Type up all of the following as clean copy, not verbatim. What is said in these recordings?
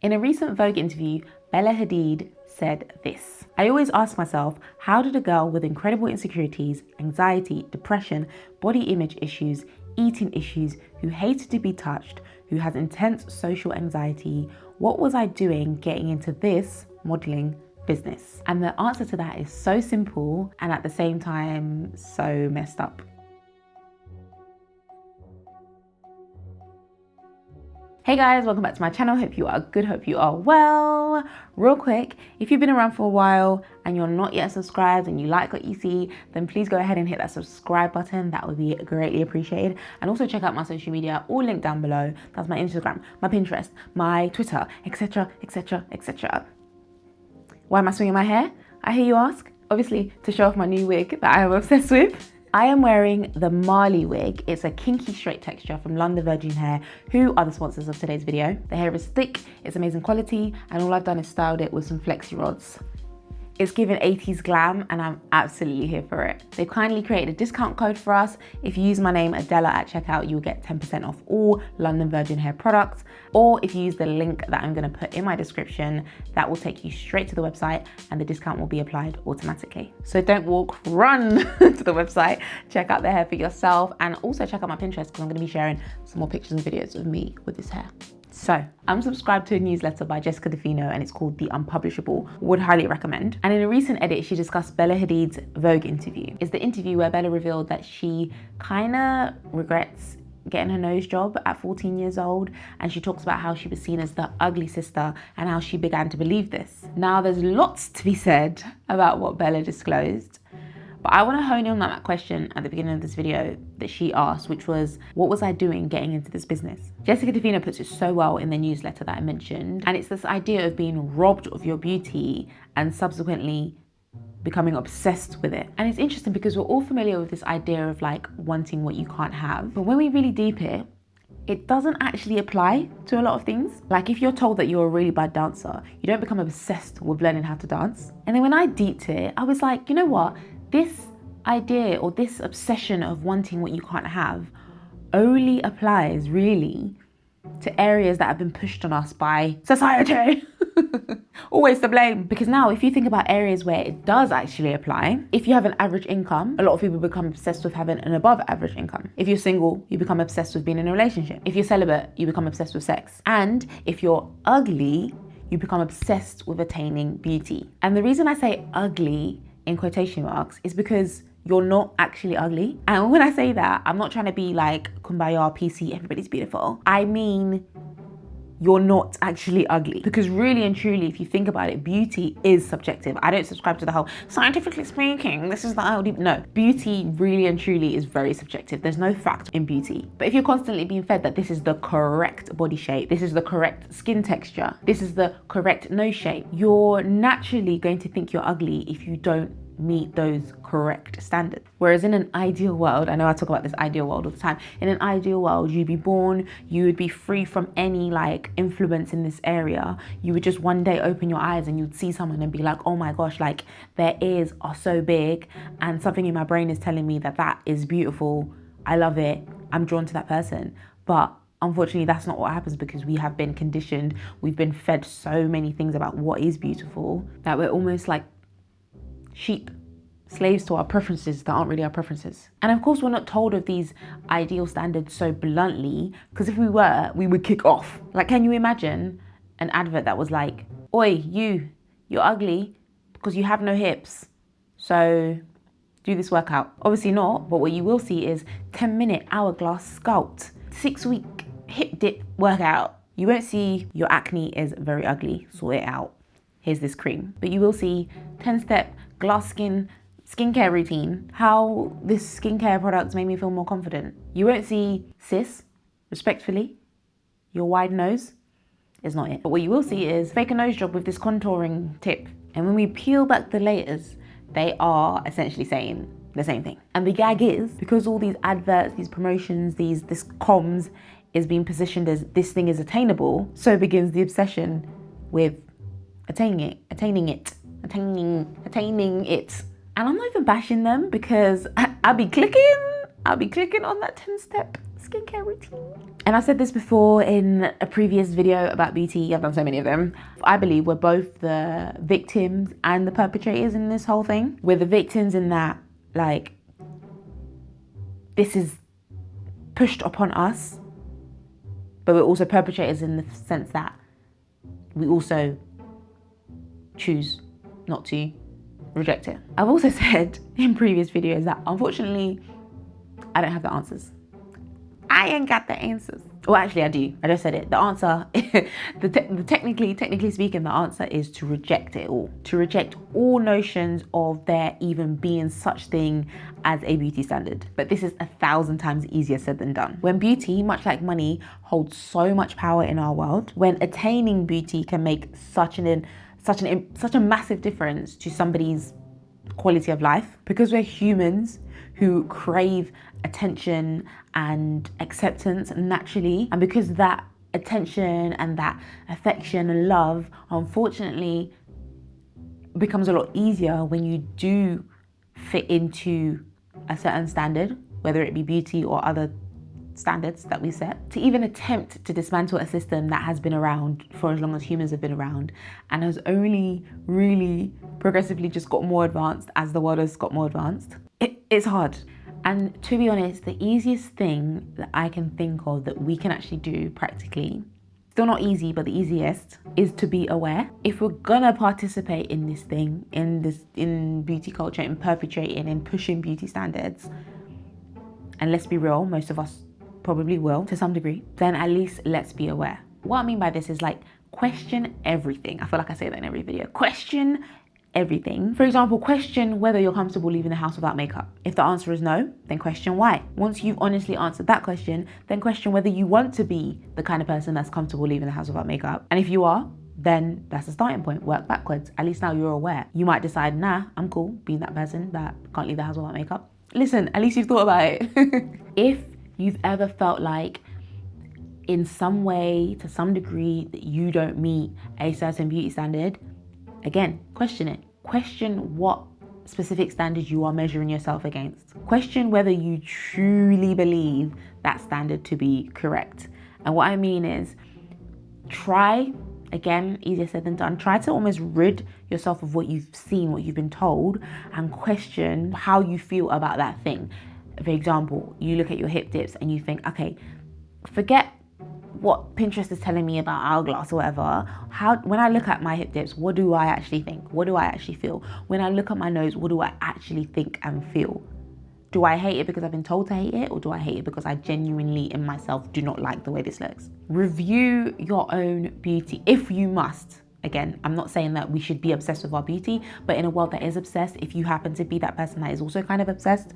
In a recent Vogue interview, Bella Hadid said this: "I always ask myself, how did a girl with incredible insecurities, anxiety, depression, body image issues, eating issues, who hated to be touched, who has intense social anxiety, what was I doing getting into this modeling business?" And the answer to that is so simple and at the same time so messed up. Hey guys, welcome back to my channel. Hope you are good, hope you are well. Real quick, if you've been around for a while and you're not yet subscribed and you like what you see, then please go ahead and hit that subscribe button. That would be greatly appreciated. And also check out my social media, all linked down below. That's my Instagram, my Pinterest, my Twitter, etc, etc, etc. Why am I swinging my hair? I hear you ask. Obviously, to show off my new wig that I am obsessed with. I am wearing the Marley wig. It's a kinky straight texture from London Virgin Hair, who are the sponsors of today's video. The hair is thick, it's amazing quality, and all I've done is styled it with some flexi rods. It's given 80s glam and I'm absolutely here for it. They've kindly created a discount code for us. If you use my name Adella at checkout, you'll get 10% off all London Virgin Hair products. Or if you use the link that I'm gonna put in my description, that will take you straight to the website and the discount will be applied automatically. So don't walk, run to the website, check out the hair for yourself, and also check out my Pinterest because I'm gonna be sharing some more pictures and videos of me with this hair. So I'm subscribed to a newsletter by Jessica Defino and it's called The Unpublishable. Would highly recommend. And in a recent edit, she discussed Bella Hadid's Vogue interview. It's the interview where Bella revealed that she kind of regrets getting her nose job at 14 years old, and she talks about how she was seen as the ugly sister and how she began to believe this. Now there's lots to be said about what Bella disclosed, but I want to hone in on that question at the beginning of this video that she asked, which was, what was I doing getting into this business? Jessica Defino puts it so well in the newsletter that I mentioned, and it's this idea of being robbed of your beauty and subsequently becoming obsessed with it. And it's interesting because we're all familiar with this idea of like wanting what you can't have, but when we really deep it, it doesn't actually apply to a lot of things. Like if you're told that you're a really bad dancer, you don't become obsessed with learning how to dance. And then when I deeped it, I was like, you know what? This idea or this obsession of wanting what you can't have only applies really to areas that have been pushed on us by society. Always to blame. Because now if you think about areas where it does actually apply, if you have an average income, a lot of people become obsessed with having an above average income. If you're single, you become obsessed with being in a relationship. If you're celibate, you become obsessed with sex. And if you're ugly, you become obsessed with attaining beauty. And the reason I say ugly in quotation marks is because you're not actually ugly. And when I say that, I'm not trying to be like kumbaya, PC, everybody's beautiful. I mean, you're not actually ugly. Because really and truly, if you think about it, beauty is subjective. I don't subscribe to the whole scientifically speaking, this is the ideal. No, beauty really and truly is very subjective. There's no fact in beauty. But if you're constantly being fed that this is the correct body shape, this is the correct skin texture, this is the correct nose shape, you're naturally going to think you're ugly if you don't meet those correct standards. Whereas in an ideal world, I know I talk about this ideal world all the time, in an ideal world, you'd be born, you would be free from any like influence in this area. You would just one day open your eyes and you'd see someone and be like, oh my gosh, like their ears are so big and something in my brain is telling me that that is beautiful. I love it. I'm drawn to that person. But unfortunately, that's not what happens because we have been conditioned. We've been fed so many things about what is beautiful that we're almost like sheep, slaves to our preferences that aren't really our preferences. And of course, we're not told of these ideal standards so bluntly, because if we were, we would kick off. Like, can you imagine an advert that was like, oi, you're ugly because you have no hips, so do this workout? Obviously not, but what you will see is 10-minute hourglass sculpt, 6-week hip dip workout. You won't see your acne is very ugly, sort it out, here's this cream. But you will see 10-step glass skin skincare routine, how this skincare product made me feel more confident. You won't see sis, respectfully, your wide nose is not it. But what you will see is fake a nose job with this contouring tip. And when we peel back the layers, they are essentially saying the same thing. And the gag is, because all these adverts, these promotions, this comms is being positioned as this thing is attainable, so begins the obsession with attaining it. And I'm not even bashing them because I'll be clicking on that 10-step skincare routine. And I said this before in a previous video about beauty. I've done so many of them. I believe we're both the victims and the perpetrators in this whole thing. We're the victims in that, like, this is pushed upon us, but we're also perpetrators in the sense that we also choose not to reject it. I've also said in previous videos that unfortunately, I don't have the answers. I ain't got the answers. Well, actually I do. I just said it. The answer, technically speaking, the answer is to reject it all. To reject all notions of there even being such thing as a beauty standard. But this is 1,000 times easier said than done. When beauty, much like money, holds so much power in our world, when attaining beauty can make such a massive difference to somebody's quality of life, because we're humans who crave attention and acceptance naturally, and because that attention and that affection and love unfortunately becomes a lot easier when you do fit into a certain standard, whether it be beauty or other standards that we set. To even attempt to dismantle a system that has been around for as long as humans have been around and has only really progressively just got more advanced as the world has got more advanced, it's hard. And to be honest, the easiest thing that I can think of that we can actually do practically, still not easy, but the easiest, is to be aware. If we're gonna participate in this thing, in beauty culture, in perpetrating and pushing beauty standards, and let's be real, most of us probably will to some degree, then at least let's be aware. What I mean by this is, like, question everything. I feel like I say that in every video. Question everything. For example, question whether you're comfortable leaving the house without makeup. If the answer is no, then question why. Once you've honestly answered that question, then question whether you want to be the kind of person that's comfortable leaving the house without makeup. And if you are, then that's a starting point. Work backwards. At least now you're aware. You might decide, nah, I'm cool being that person that can't leave the house without makeup. Listen, at least you've thought about it. If you've ever felt like in some way, to some degree, that you don't meet a certain beauty standard, again, question it. Question what specific standards you are measuring yourself against. Question whether you truly believe that standard to be correct. And what I mean is, try, again, easier said than done, try to almost rid yourself of what you've seen, what you've been told, and question how you feel about that thing. For example, you look at your hip dips and you think, okay, forget what Pinterest is telling me about hourglass or whatever. When I look at my hip dips, what do I actually think? What do I actually feel? When I look at my nose, what do I actually think and feel? Do I hate it because I've been told to hate it, or do I hate it because I genuinely in myself do not like the way this looks? Review your own beauty if you must. Again, I'm not saying that we should be obsessed with our beauty, but in a world that is obsessed, if you happen to be that person that is also kind of obsessed,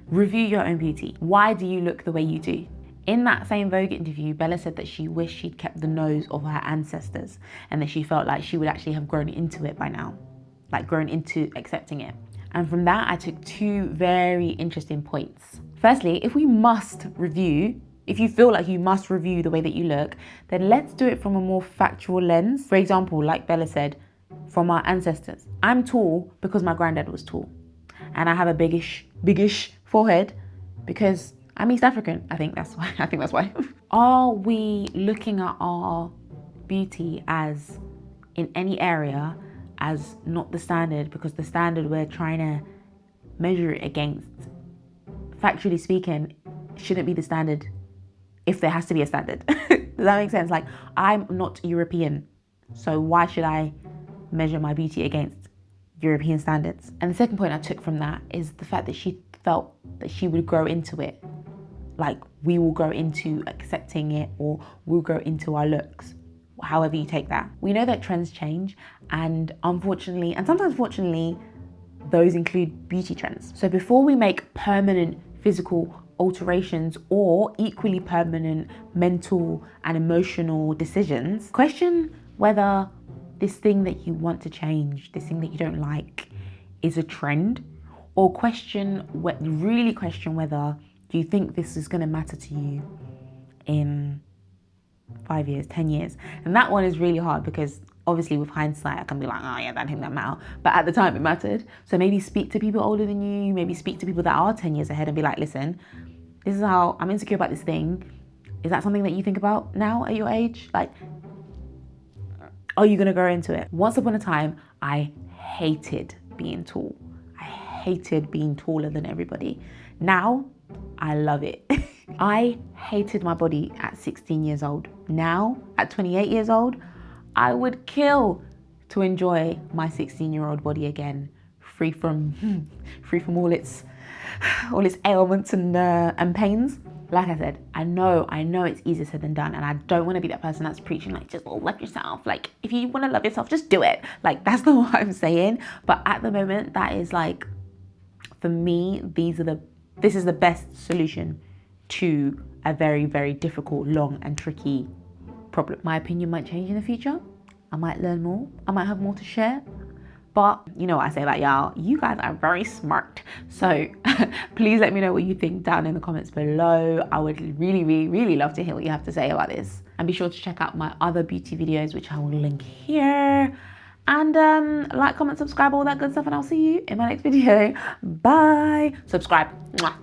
review your own beauty. Why do you look the way you do? In that same Vogue interview, Bella said that she wished she'd kept the nose of her ancestors and that she felt like she would actually have grown into it by now, like grown into accepting it. And from that, I took two very interesting points. Firstly, if we must review, if you feel like you must review the way that you look, then let's do it from a more factual lens. For example, like Bella said, from our ancestors. I'm tall because my granddad was tall. And I have a biggish forehead because I'm East African. I think that's why. Are we looking at our beauty as, in any area, as not the standard because the standard we're trying to measure it against, factually speaking, shouldn't be the standard if there has to be a standard? Does that make sense? Like, I'm not European, so why should I measure my beauty against European standards? And the second point I took from that is the fact that she felt that she would grow into it. Like, we will grow into accepting it, or we'll grow into our looks, however you take that. We know that trends change, and unfortunately, and sometimes fortunately, those include beauty trends. So before we make permanent physical alterations or equally permanent mental and emotional decisions, question whether this thing that you want to change, this thing that you don't like, is a trend, or really question whether do you think this is going to matter to you in 5 years, 10 years? And that one is really hard because obviously with hindsight, I can be like, oh yeah, that didn't matter. But at the time it mattered. So maybe speak to people older than you, maybe speak to people that are 10 years ahead and be like, listen, this is how I'm insecure about this thing. Is that something that you think about now at your age? Like, are you gonna grow into it? Once upon a time, I hated being tall. I hated being taller than everybody. Now, I love it. I hated my body at 16 years old. Now, at 28 years old, I would kill to enjoy my 16-year-old body again, free from all its ailments and pains. Like I said, I know it's easier said than done, and I don't want to be that person that's preaching like, just love yourself. Like, if you want to love yourself, just do it. Like, that's not what I'm saying. But at the moment, that is like, for me, this is the best solution to a very, very difficult, long and tricky problem. My opinion might change in the future. I might learn more. I might have more to share. But you know what I say about y'all, you guys are very smart. So please let me know what you think down in the comments below. I would really, really, really love to hear what you have to say about this. And be sure to check out my other beauty videos, which I will link here. And like, comment, subscribe, all that good stuff. And I'll see you in my next video. Bye. Subscribe. Mwah.